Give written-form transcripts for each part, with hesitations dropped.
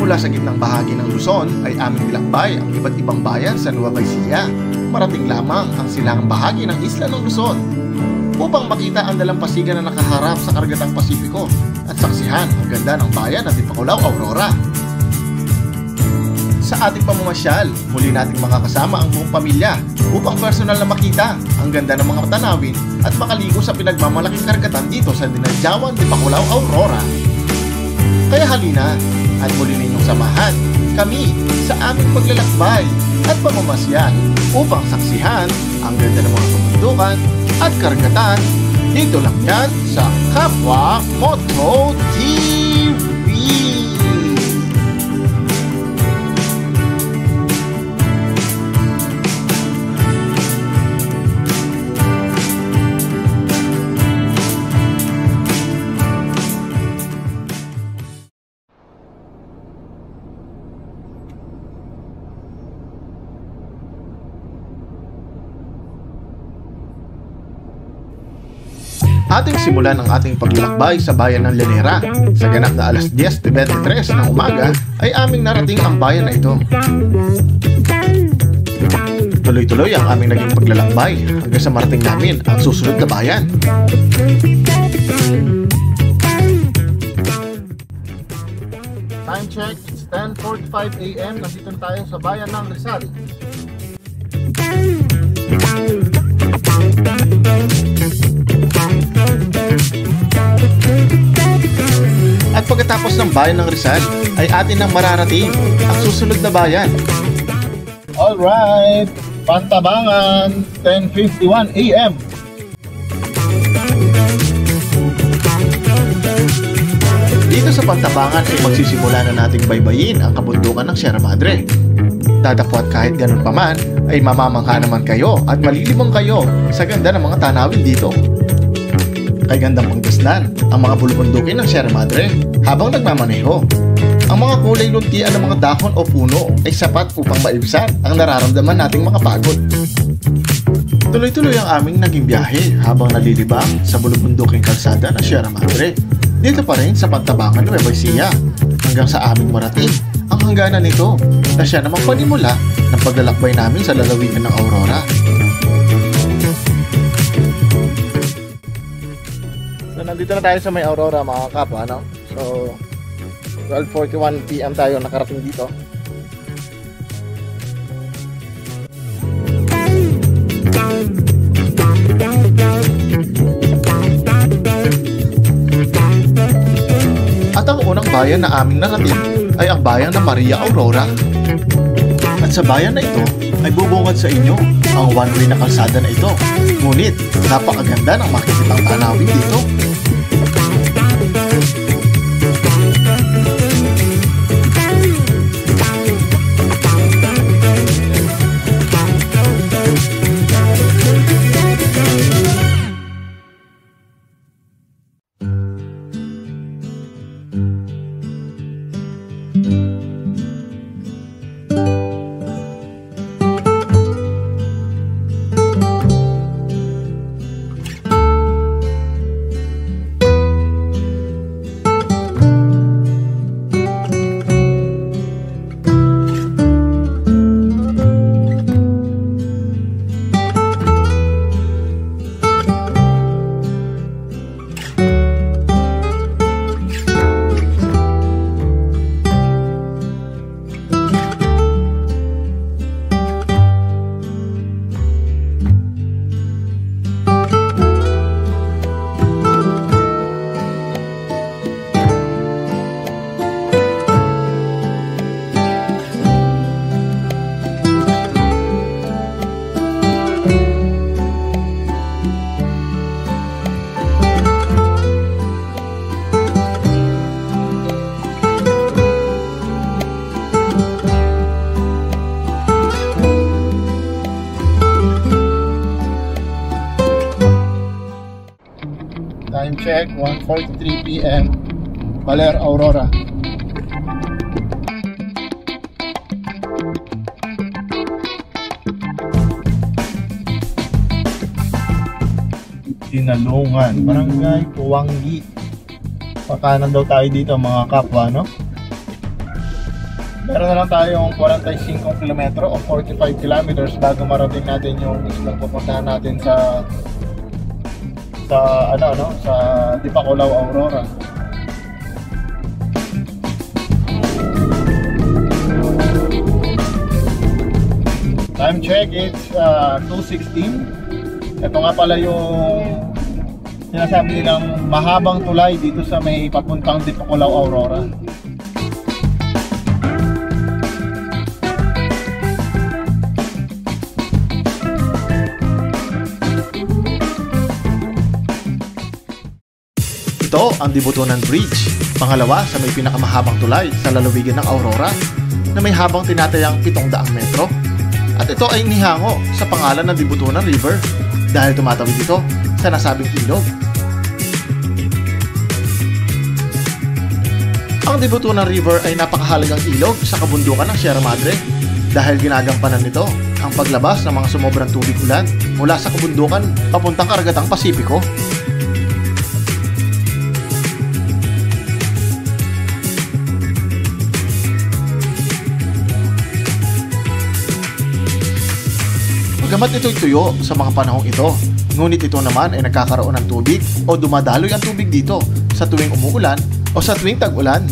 Mula sa gitnang bahagi ng Luzon ay aming nilakbay ang iba't ibang bayan sa Nueva Ecija. Marating lamang ang silangang bahagi ng isla ng Luzon upang makita ang dalampasigan na nakaharap sa Karagatang Pasipiko at saksihan ang ganda ng bayan ng Tipaculaw, Aurora. Sa ating pamamasyal, muli nating makakasama ang buong pamilya upang personal na makita ang ganda ng mga tanawin at makaligo sa pinagmamalaking karagatan dito sa Dinadjawan, Tipaculaw, Aurora. Kaya halina at muli ninyong samahan kami sa aming paglalakbay at pamamasyal upang saksihan ang ganda ng mga kabundukan at karagatan dito lang yan sa Kapwa Moto TV. Ating simulan ang ating paglalakbay sa bayan ng Llanera. Sa ganap na alas 10:23 ng umaga ay aming narating ang bayan na ito. Tuloy-tuloy ang aming naging paglalakbay hanggang sa marating namin ang susunod na bayan. Time check, it's 10:45 AM. Nandito tayo sa bayan ng Rizal. At pagkatapos ng bayan ng Rizal ay atin nang mararating ang susunod na bayan. Alright, Pantabangan, 10:51 AM. Dito sa Pantabangan ay magsisimula na nating baybayin ang kabundukan ng Sierra Madre. Datapwat kahit ganun pa man ay mamamangha naman kayo at malilibang kayo sa ganda ng mga tanawin dito. Kay gandang panggasdan ang mga bulubundukin ng Sierra Madre habang nagmamaneho. Ang mga kulay luntian ng mga dahon o puno ay sapat upang maibsan ang nararamdaman nating mga pagod. Tuloy-tuloy ang aming naging biyahe habang nalilibang sa bulubunduking kalsada ng Sierra Madre. Dito pa rin sa Pantabangan, Nueva Ecija, hanggang sa aming marating ang hangganan nito na siya namang panimula ng paglalakbay namin sa lalawigan ng Aurora. So, nandito na tayo sa may Aurora mga kapwa, no? So, 12:41 PM tayo nakarating dito. At ang unang bayan na aming narating ay ang bayan ng Maria Aurora. At sa bayan na ito ay bubungad sa inyo ang one-way na kalsada na ito. Ngunit napakaganda ng makikitang tanawin dito. Time check, 1:43 PM, Baler, Aurora. Tinalungan, Barangay Puwangi. Pakanan daw tayo dito mga kapwa, no? Meron na lang tayong 45 kilometro o 45 kilometers bago marating natin yung mismong pupuntahan natin sa Dipakulaw, Aurora. Time check, it's 2:16. Ito nga pala yung sinasabi nilang mahabang tulay dito sa may papuntang Dipakulaw, Aurora. Ito ang Dibutunan Bridge, pangalawa sa may pinakamahabang tulay sa lalawigan ng Aurora na may habang tinatayang 700 metro. At ito ay inihango sa pangalan ng Dibutunan River dahil tumatawid ito sa nasabing ilog. Ang Dibutunan River ay napakahalagang ilog sa kabundukan ng Sierra Madre dahil ginagampanan nito ang paglabas ng mga sumobrang tubig ulan mula sa kabundukan papuntang karagatang Pasipiko. Bagamat ito'y tuyo sa mga panahong ito, ngunit ito naman ay nagkakaroon ng tubig o dumadaloy ang tubig dito sa tuwing umuulan o sa tuwing tag-ulan.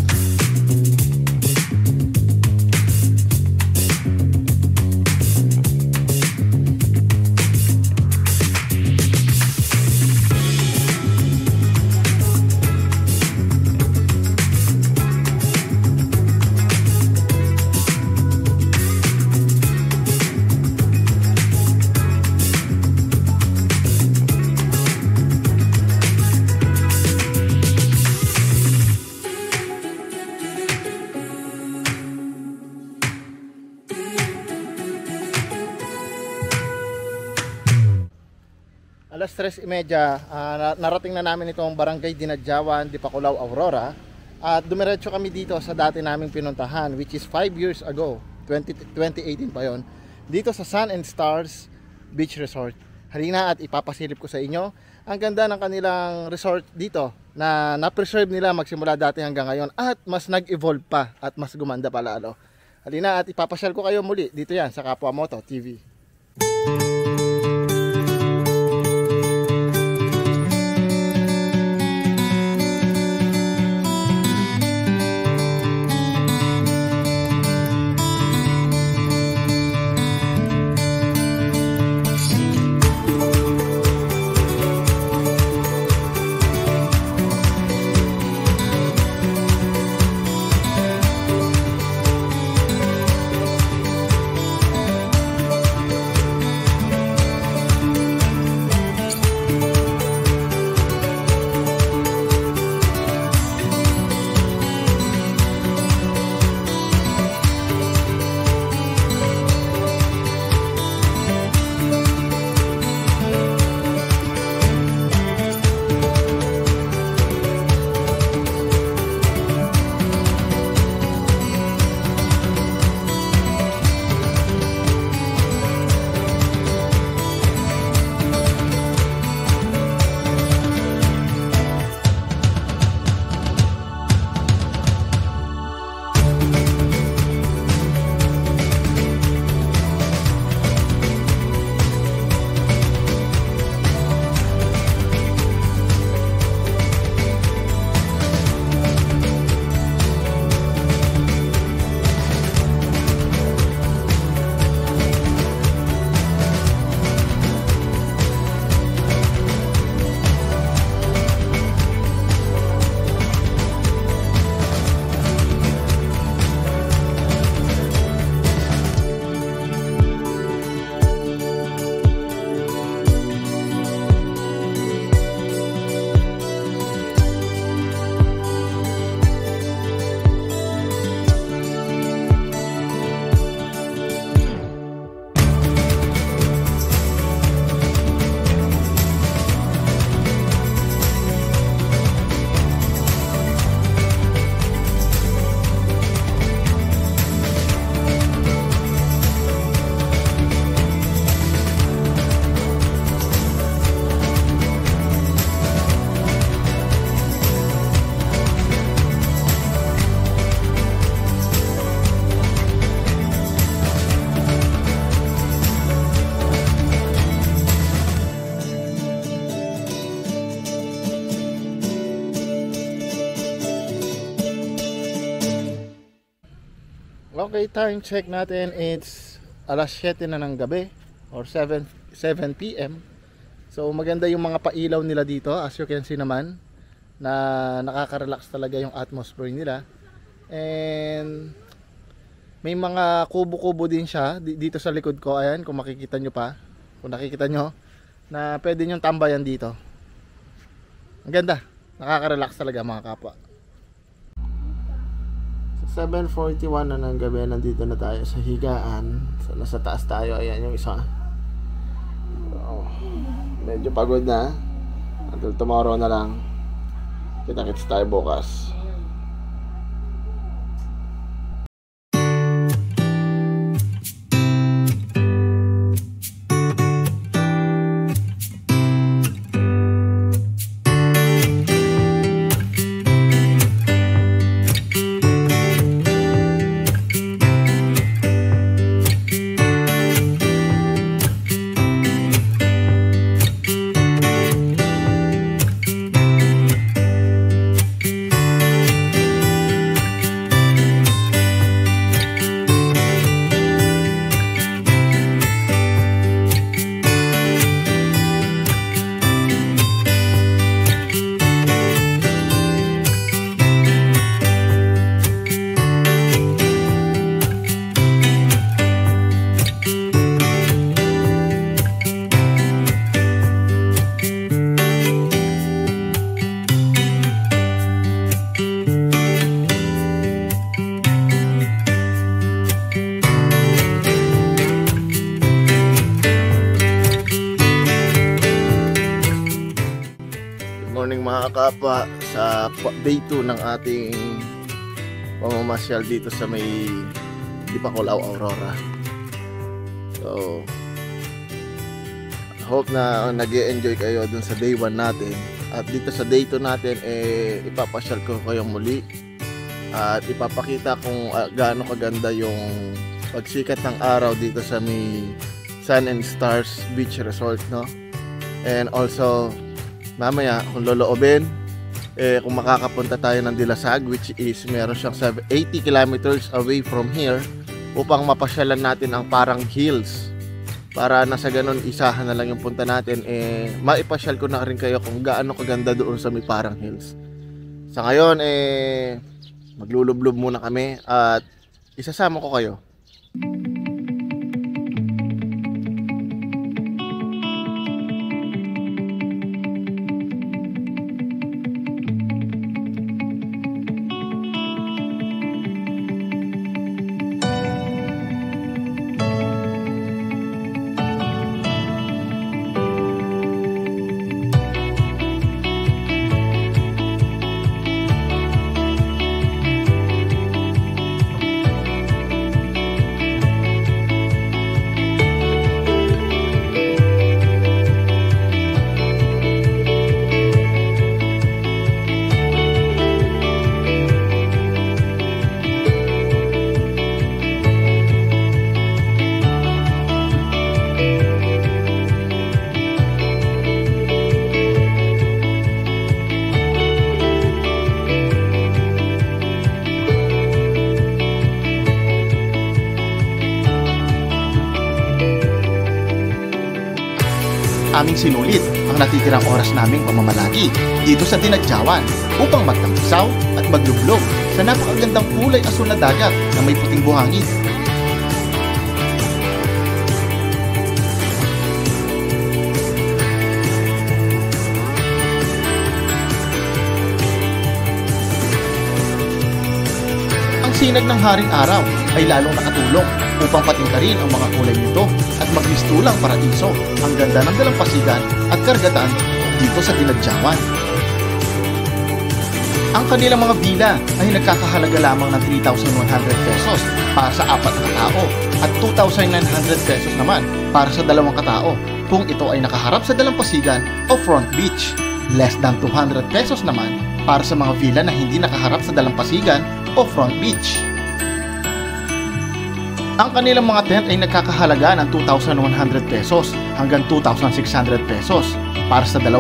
Alas 3:30, narating na namin itong Barangay Dinadjawan, Dipakulaw, Aurora. At dumiretso kami dito sa dati naming pinuntahan, which is 5 years ago, 2018 pa yon, dito sa Sun and Stars Beach Resort. Halina at ipapasilip ko sa inyo ang ganda ng kanilang resort dito na na-preserve nila magsimula dati hanggang ngayon at mas nag-evolve pa at mas gumanda pa lalo. Halina at ipapasyal ko kayo muli dito yan sa Kapwa Moto TV. Okay, time check natin, it's alas 7 na ng gabi or 7 PM. So maganda yung mga pailaw nila dito, as you can see naman, na nakaka-relax talaga yung atmosphere nila. And may mga kubo-kubo din siya dito sa likod ko. Ayan, kung makikita nyo pa, kung nakikita nyo, na pwede nyo tambayan dito. Ang ganda, nakaka-relax talaga mga kapwa. 7:41 na ng gabi, nandito na tayo sa higaan. So nasa taas tayo, ayan yung isa. Medyo pagod na. Until tomorrow na lang. Kita-kits tayo bukas. Morning mga kapwa, sa day 2 ng ating pamamasyal dito sa may Dipakulaw, Aurora. So hope na nag-e-enjoy kayo dun sa day 1 natin. At dito sa day 2 natin, ipapasyal ko kayo muli at ipapakita kung gaano kaganda yung pagsikat ng araw dito sa may Sun and Stars Beach Resort, no? And also mamaya kung loloobin, kung makakapunta tayo ng Dilasag, which is meron siyang 80 kilometers away from here, upang mapasyalan natin ang Parang Hills, para na sa ganun isahan na lang yung punta natin. Maipasyal ko na rin kayo kung gaano kaganda doon sa may Parang Hills. Sa ngayon maglulublob muna kami at isasama ko kayo. Aming sinulit ang natitirang oras naming pamamalagi dito sa Dinadjawan upang magtampisaw at maglublog sa napakagandang kulay asul na dagat na may puting buhangin. Ang sinag ng haring araw ay lalong nakatulong upang patingkarin ang mga kulay nito at magmistulang paraiso ang ganda ng dalampasigan at karagatan dito sa Dinadjawan. Ang kanilang mga villa ay nagkakahalaga lamang ng 3,100 pesos para sa 4 na katao at 2,900 pesos naman para sa 2 katao kung ito ay nakaharap sa dalampasigan o front beach. Less than 200 pesos naman para sa mga villa na hindi nakaharap sa dalampasigan o front beach. Ang kanilang mga tent ay nagkakahalaga ng 2,100 pesos hanggang 2,600 pesos para sa 2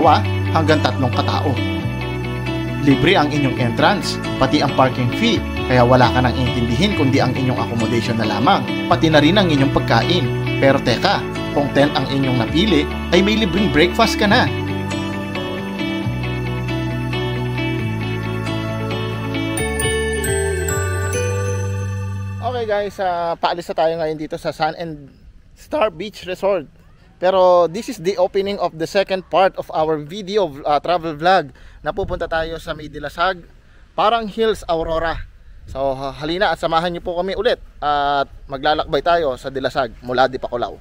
hanggang 3 katao. Libre ang inyong entrance, pati ang parking fee Kaya wala ka nang intindihin kundi ang inyong accommodation na lamang, pati na rin ang inyong pagkain. Pero teka, kung tent ang inyong napili, ay may libreng breakfast ka na. Okay guys, paalis na tayo ngayon dito sa Sun and Star Beach Resort. Pero this is the opening of the second part of our video travel vlog. Napupunta tayo sa May Dilasag, Parang Hills, Aurora. So halina at samahan niyo po kami ulit at maglalakbay tayo sa Dilasag mula Dipakulaw.